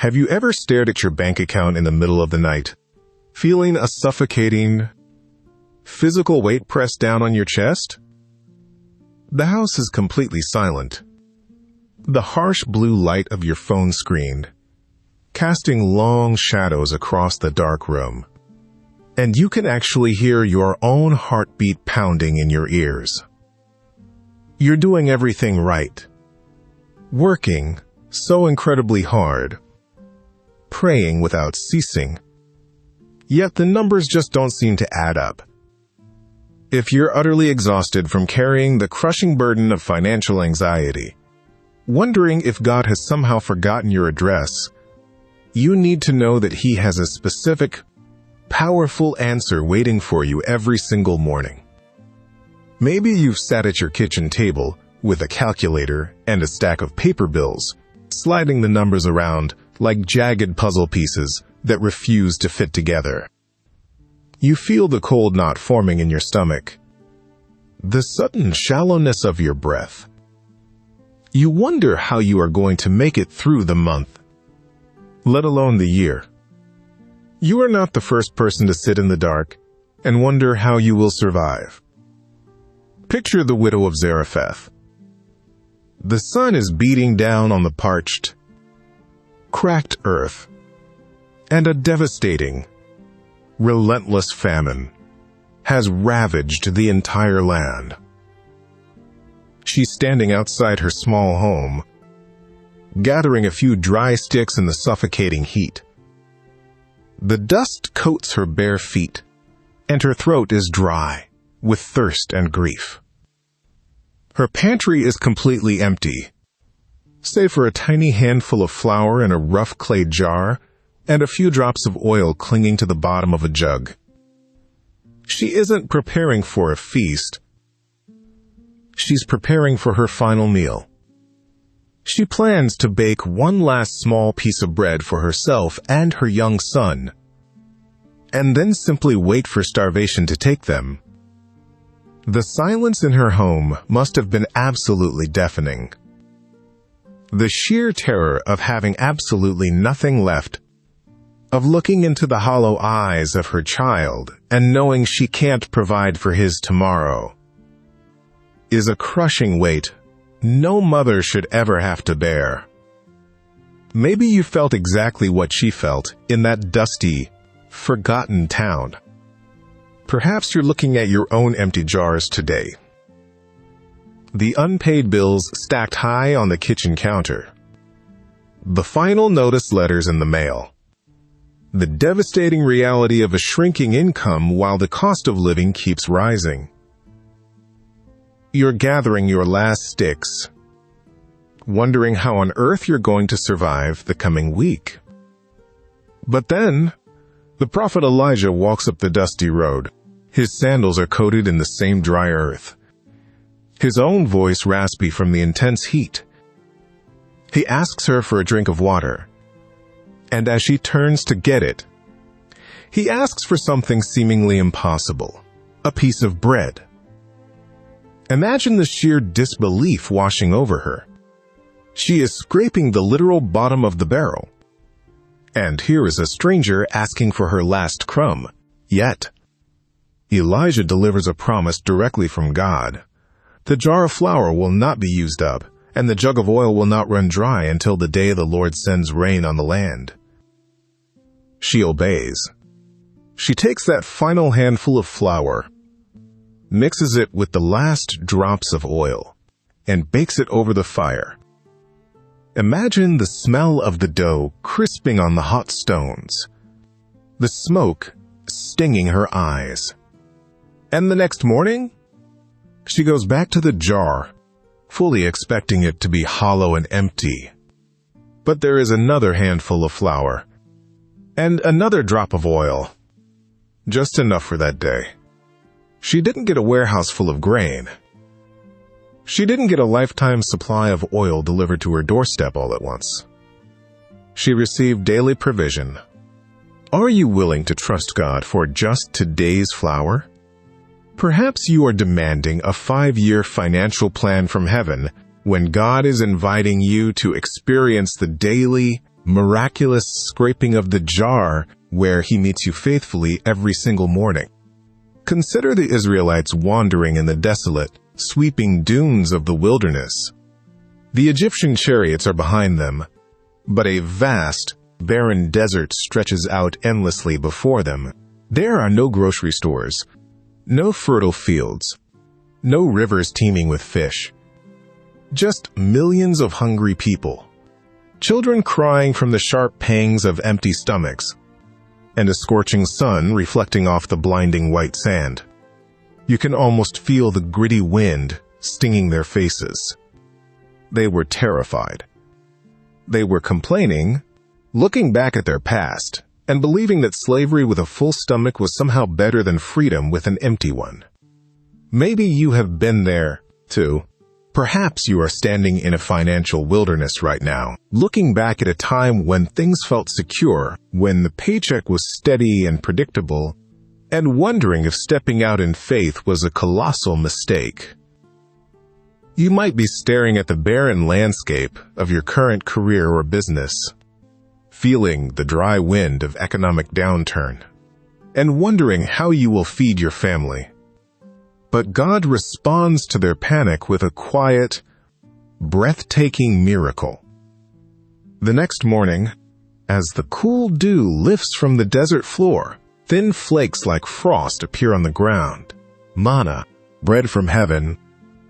Have you ever stared at your bank account in the middle of the night, feeling a suffocating, physical weight pressed down on your chest? The house is completely silent. The harsh blue light of your phone screen, casting long shadows across the dark room. And you can actually hear your own heartbeat pounding in your ears. You're doing everything right, working so incredibly hard, praying without ceasing, yet the numbers just don't seem to add up. If you're utterly exhausted from carrying the crushing burden of financial anxiety, wondering if God has somehow forgotten your address, you need to know that He has a specific, powerful answer waiting for you every single morning. Maybe you've sat at your kitchen table with a calculator and a stack of paper bills, sliding the numbers around like jagged puzzle pieces that refuse to fit together. You feel the cold knot forming in your stomach, the sudden shallowness of your breath. You wonder how you are going to make it through the month, let alone the year. You are not the first person to sit in the dark and wonder how you will survive. Picture the widow of Zarephath. The sun is beating down on the parched, cracked earth, and a devastating, relentless famine has ravaged the entire land. She's standing outside her small home, gathering a few dry sticks in the suffocating heat. The dust coats her bare feet, and her throat is dry with thirst and grief. Her pantry is completely empty, save for a tiny handful of flour in a rough clay jar and a few drops of oil clinging to the bottom of a jug. She isn't preparing for a feast. She's preparing for her final meal. She plans to bake one last small piece of bread for herself and her young son, and then simply wait for starvation to take them. The silence in her home must have been absolutely deafening. The sheer terror of having absolutely nothing left, of looking into the hollow eyes of her child and knowing she can't provide for his tomorrow, is a crushing weight no mother should ever have to bear. Maybe you felt exactly what she felt in that dusty, forgotten town. Perhaps you're looking at your own empty jars today. The unpaid bills stacked high on the kitchen counter. The final notice letters in the mail. The devastating reality of a shrinking income while the cost of living keeps rising. You're gathering your last sticks, wondering how on earth you're going to survive the coming week. But then, the prophet Elijah walks up the dusty road. His sandals are coated in the same dry earth, his own voice raspy from the intense heat. He asks her for a drink of water, and as she turns to get it, he asks for something seemingly impossible, a piece of bread. Imagine the sheer disbelief washing over her. She is scraping the literal bottom of the barrel. And here is a stranger asking for her last crumb. Yet, Elijah delivers a promise directly from God. The jar of flour will not be used up, and the jug of oil will not run dry until the day the Lord sends rain on the land. She obeys. She takes that final handful of flour, mixes it with the last drops of oil, and bakes it over the fire. Imagine the smell of the dough crisping on the hot stones, the smoke stinging her eyes. And the next morning, she goes back to the jar, fully expecting it to be hollow and empty. But there is another handful of flour, and another drop of oil, just enough for that day. She didn't get a warehouse full of grain. She didn't get a lifetime supply of oil delivered to her doorstep all at once. She received daily provision. Are you willing to trust God for just today's flour? Perhaps you are demanding a 5-year financial plan from heaven when God is inviting you to experience the daily, miraculous scraping of the jar where he meets you faithfully every single morning. Consider the Israelites wandering in the desolate, sweeping dunes of the wilderness. The Egyptian chariots are behind them, but a vast, barren desert stretches out endlessly before them. There are no grocery stores, no fertile fields, no rivers teeming with fish. Just millions of hungry people, children crying from the sharp pangs of empty stomachs, and a scorching sun reflecting off the blinding white sand. You can almost feel the gritty wind stinging their faces. They were terrified. They were complaining, looking back at their past, and believing that slavery with a full stomach was somehow better than freedom with an empty one. Maybe you have been there, too. Perhaps you are standing in a financial wilderness right now, looking back at a time when things felt secure, when the paycheck was steady and predictable, and wondering if stepping out in faith was a colossal mistake. You might be staring at the barren landscape of your current career or business, feeling the dry wind of economic downturn, and wondering how you will feed your family. But God responds to their panic with a quiet, breathtaking miracle. The next morning, as the cool dew lifts from the desert floor, thin flakes like frost appear on the ground. Manna, bread from heaven.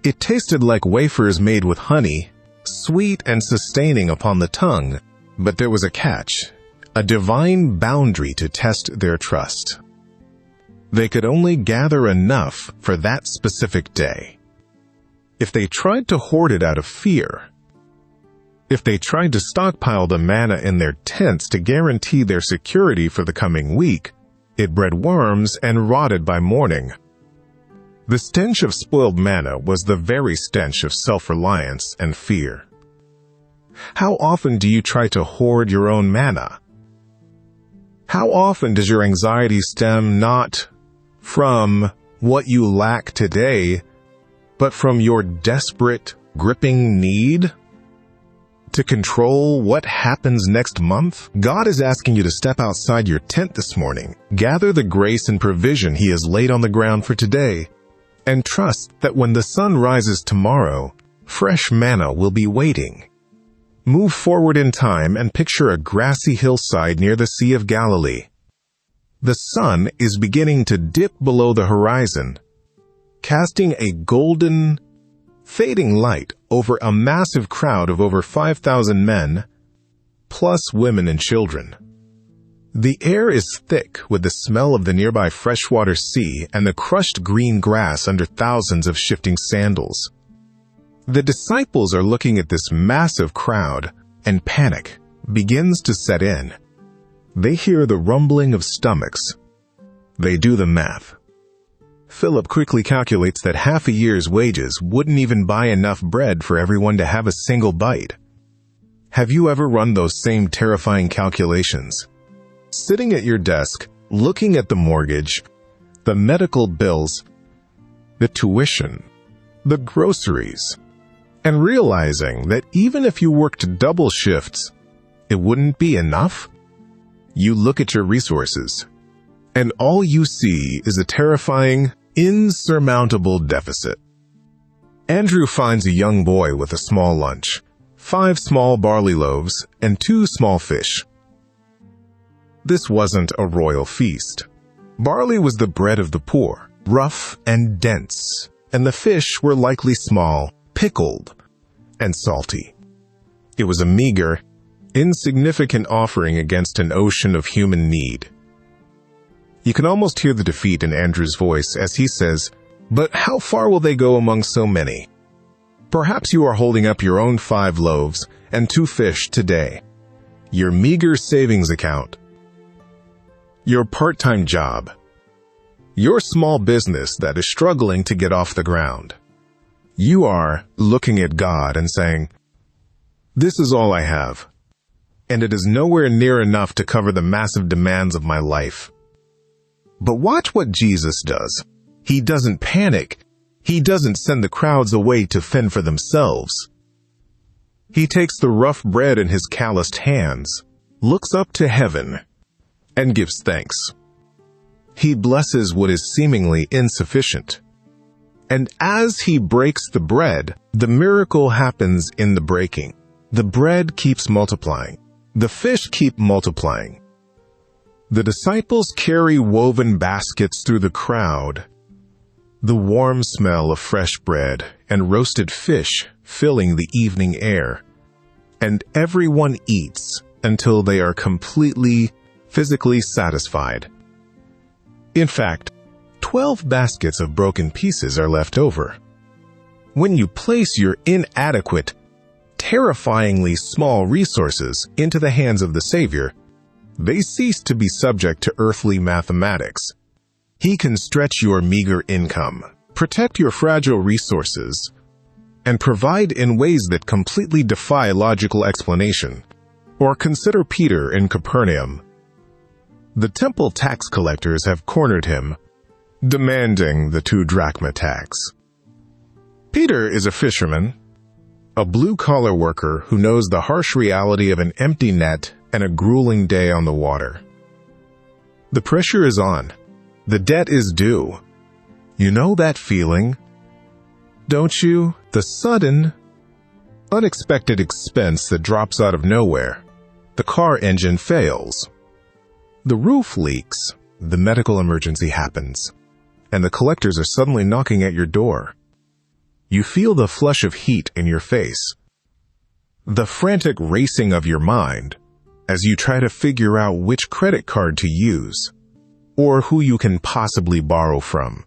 It tasted like wafers made with honey, sweet and sustaining upon the tongue, but there was a catch, a divine boundary to test their trust. They could only gather enough for that specific day. If they tried to hoard it out of fear, if they tried to stockpile the manna in their tents to guarantee their security for the coming week, it bred worms and rotted by morning. The stench of spoiled manna was the very stench of self-reliance and fear. How often do you try to hoard your own manna? How often does your anxiety stem not from what you lack today, but from your desperate, gripping need to control what happens next month? God is asking you to step outside your tent this morning, gather the grace and provision He has laid on the ground for today, and trust that when the sun rises tomorrow, fresh manna will be waiting. Move forward in time and picture a grassy hillside near the Sea of Galilee. The sun is beginning to dip below the horizon, casting a golden, fading light over a massive crowd of over 5,000 men, plus women and children. The air is thick with the smell of the nearby freshwater sea and the crushed green grass under thousands of shifting sandals. The disciples are looking at this massive crowd, and panic begins to set in. They hear the rumbling of stomachs. They do the math. Philip quickly calculates that half a year's wages wouldn't even buy enough bread for everyone to have a single bite. Have you ever run those same terrifying calculations? Sitting at your desk, looking at the mortgage, the medical bills, the tuition, the groceries, and realizing that even if you worked double shifts, it wouldn't be enough? You look at your resources, and all you see is a terrifying, insurmountable deficit. Andrew finds a young boy with a small lunch, 5 small barley loaves, and 2 small fish. This wasn't a royal feast. Barley was the bread of the poor, rough and dense, and the fish were likely small, pickled, and salty. It was a meager, insignificant offering against an ocean of human need. You can almost hear the defeat in Andrew's voice as he says, "But how far will they go among so many?" Perhaps you are holding up your own 5 loaves and 2 fish today, your meager savings account, your part-time job, your small business that is struggling to get off the ground. You are looking at God and saying, "This is all I have, and it is nowhere near enough to cover the massive demands of my life." But watch what Jesus does. He doesn't panic. He doesn't send the crowds away to fend for themselves. He takes the rough bread in his calloused hands, looks up to heaven, and gives thanks. He blesses what is seemingly insufficient. And as he breaks the bread, the miracle happens in the breaking. The bread keeps multiplying. The fish keep multiplying. The disciples carry woven baskets through the crowd, the warm smell of fresh bread and roasted fish filling the evening air. And everyone eats until they are completely, physically satisfied. In fact, 12 baskets of broken pieces are left over. When you place your inadequate, terrifyingly small resources into the hands of the Savior, they cease to be subject to earthly mathematics. He can stretch your meager income, protect your fragile resources, and provide in ways that completely defy logical explanation. Or consider Peter in Capernaum. The temple tax collectors have cornered him, demanding the 2 drachma tax. Peter is a fisherman, a blue-collar worker who knows the harsh reality of an empty net and a grueling day on the water. The pressure is on. The debt is due. You know that feeling, don't you? The sudden, unexpected expense that drops out of nowhere. The car engine fails. The roof leaks. The medical emergency happens. And the collectors are suddenly knocking at your door. You feel the flush of heat in your face. The frantic racing of your mind as you try to figure out which credit card to use or who you can possibly borrow from.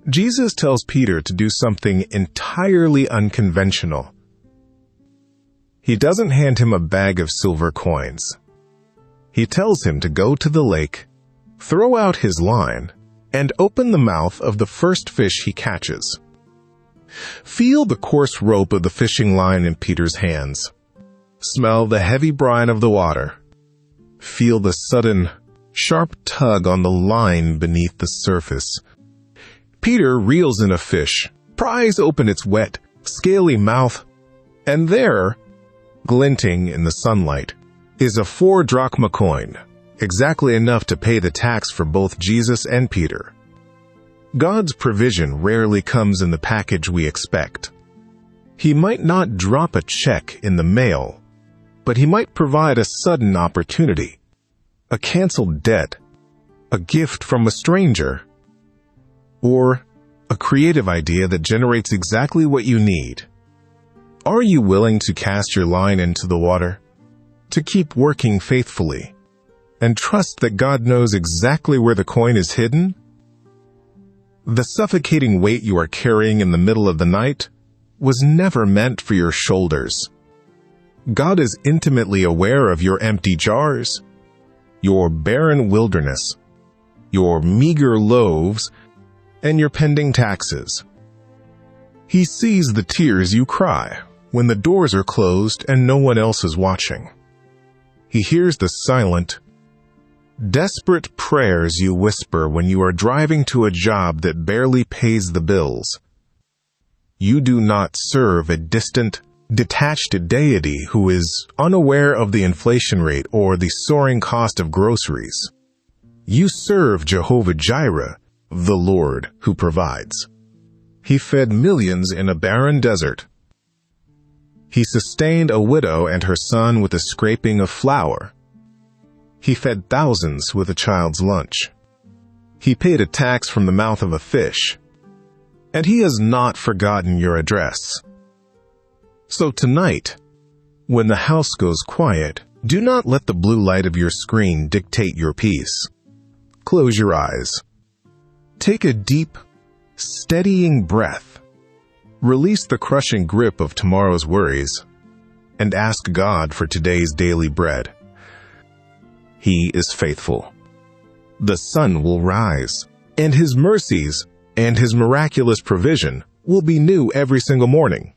Jesus tells Peter to do something entirely unconventional. He doesn't hand him a bag of silver coins. He tells him to go to the lake, throw out his line, and open the mouth of the first fish he catches. Feel the coarse rope of the fishing line in Peter's hands. Smell the heavy brine of the water. Feel the sudden, sharp tug on the line beneath the surface. Peter reels in a fish, pries open its wet, scaly mouth, and there, glinting in the sunlight, is a 4 drachma coin, exactly enough to pay the tax for both Jesus and Peter. God's provision rarely comes in the package we expect. He might not drop a check in the mail, but he might provide a sudden opportunity, a canceled debt, a gift from a stranger, or a creative idea that generates exactly what you need. Are you willing to cast your line into the water, to keep working faithfully, and trust that God knows exactly where the coin is hidden? The suffocating weight you are carrying in the middle of the night was never meant for your shoulders. God is intimately aware of your empty jars, your barren wilderness, your meager loaves, and your pending taxes. He sees the tears you cry when the doors are closed and no one else is watching. He hears the silent, desperate prayers you whisper when you are driving to a job that barely pays the bills. You do not serve a distant, detached deity who is unaware of the inflation rate or the soaring cost of groceries. You serve Jehovah Jireh, the Lord who provides. He fed millions in a barren desert. He sustained a widow and her son with a scraping of flour. He fed thousands with a child's lunch. He paid a tax from the mouth of a fish. And he has not forgotten your address. So tonight, when the house goes quiet, do not let the blue light of your screen dictate your peace. Close your eyes. Take a deep, steadying breath. Release the crushing grip of tomorrow's worries, and ask God for today's daily bread. He is faithful. The sun will rise, and his mercies and his miraculous provision will be new every single morning.